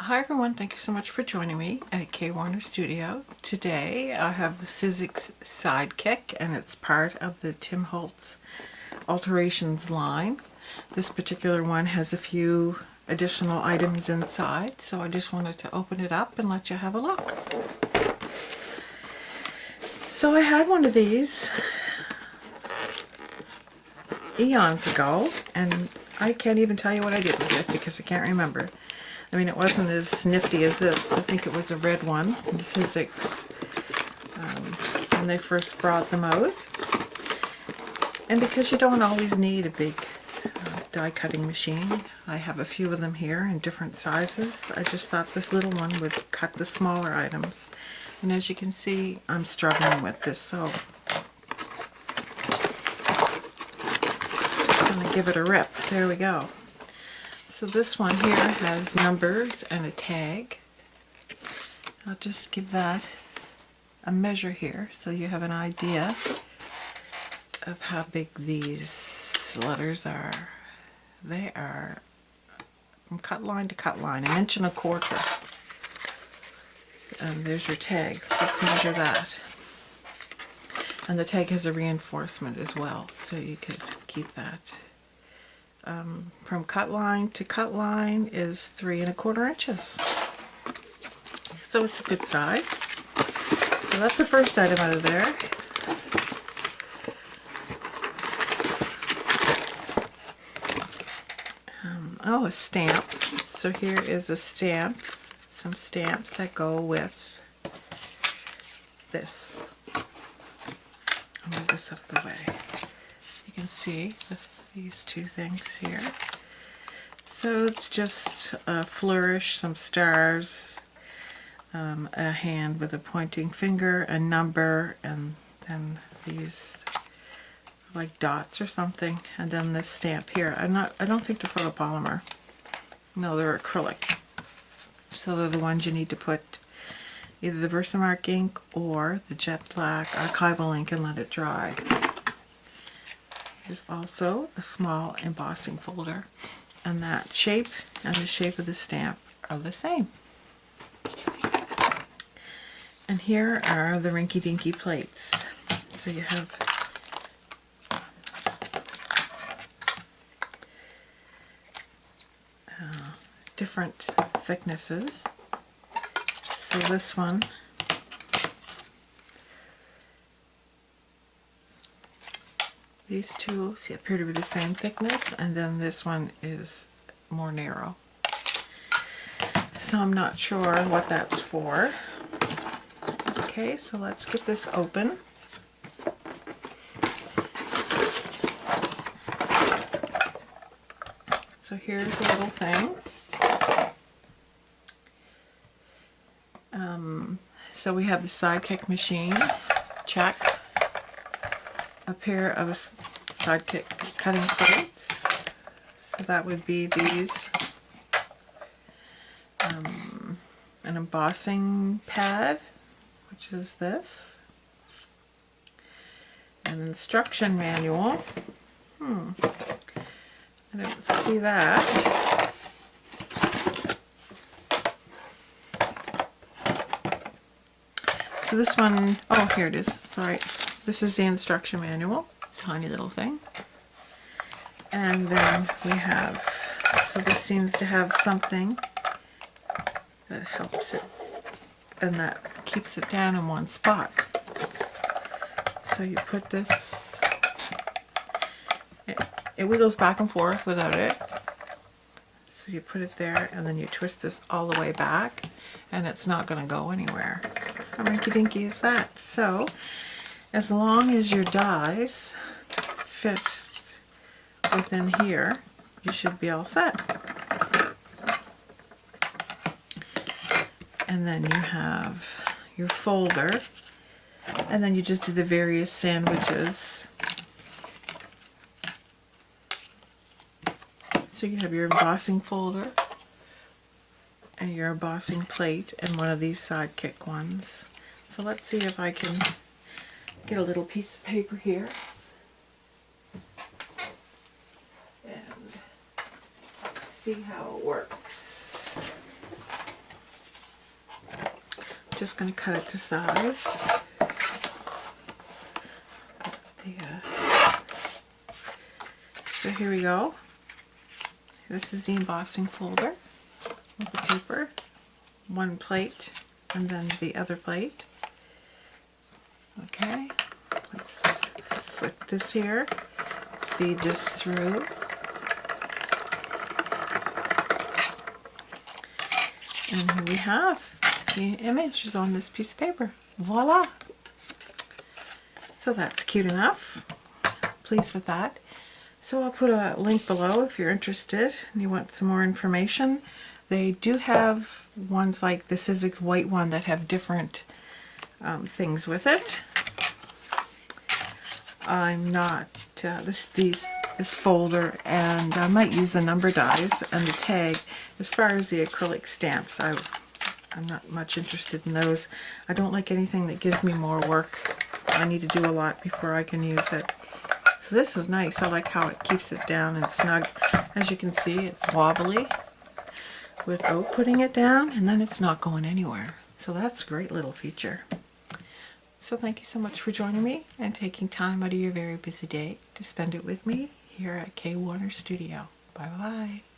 Hi everyone, thank you so much for joining me at K Warner Studio. Today I have the Sizzix SideKick and it's part of the Holtz Alterations line. This particular one has a few additional items inside, so I just wanted to open it up and let you have a look. So I had one of these eons ago and I can't even tell you what I did with it because I can't remember. I mean, it wasn't as nifty as this. I think it was a red one, the Sizzix, when they first brought them out. And because you don't always need a big die cutting machine, I have a few of them here in different sizes. I just thought this little one would cut the smaller items. And as you can see, I'm struggling with this, so just going to give it a rip. There we go. So this one here has numbers and a tag. I'll just give that a measure here so you have an idea of how big these letters are. They are from cut line to cut line, 1 1/4 inches. And there's your tag. Let's measure that. And the tag has a reinforcement as well, so you could keep that. From cut line to cut line is 3 1/4 inches. So it's a good size. So that's the first item out of there. Oh, a stamp. So here is a stamp, some stamps that go with this. I'll move this up the way. You can see these two things here. So it's just a flourish, some stars, a hand with a pointing finger, a number, and then these like dots or something, and then this stamp here. I don't think they're photopolymer. No, they're acrylic. So they're the ones you need to put either the Versamark ink or the jet black archival ink and let it dry. There's also a small embossing folder, and that shape and the shape of the stamp are the same. And here are the rinky-dinky plates. So you have different thicknesses. So this one these two appear to be the same thickness, and then this one is more narrow. So I'm not sure what that's for. Okay, so let's get this open. So here's a little thing. So we have the SideKick machine, check. A pair of SideKick cutting plates. So that would be these. An embossing pad, which is this. An instruction manual. I didn't see that. So this one, oh here it is, sorry. This is the instruction manual, tiny little thing. And then we have, so this seems to have something that helps it, and that keeps it down in one spot. So you put this, it wiggles back and forth without it. So you put it there and then you twist this all the way back and it's not going to go anywhere. How rinky-dinky is that? So as long as your dies fit within here, you should be all set. And then you have your folder, and then you just do the various sandwiches. So you have your embossing folder and your embossing plate and one of these SideKick ones. So let's see if I can get a little piece of paper here and see how it works. just going to cut it to size. So here we go. This is the embossing folder with the paper. One plate and then the other plate. Okay, let's put this here, feed this through. And here we have the images on this piece of paper. Voila! So that's cute enough. Pleased with that. So I'll put a link below if you're interested and you want some more information. They do have ones like the Sizzix white one that have different things with it. I'm not this folder, and I might use the number dies and the tag. As far as the acrylic stamps, I'm not much interested in those. I don't like anything that gives me more work. I need to do a lot before I can use it. So this is nice. I like how it keeps it down and snug. As you can see, it's wobbly without putting it down, and then it's not going anywhere. So that's a great little feature. So thank you so much for joining me and taking time out of your very busy day to spend it with me here at K Warner Studio. Bye bye.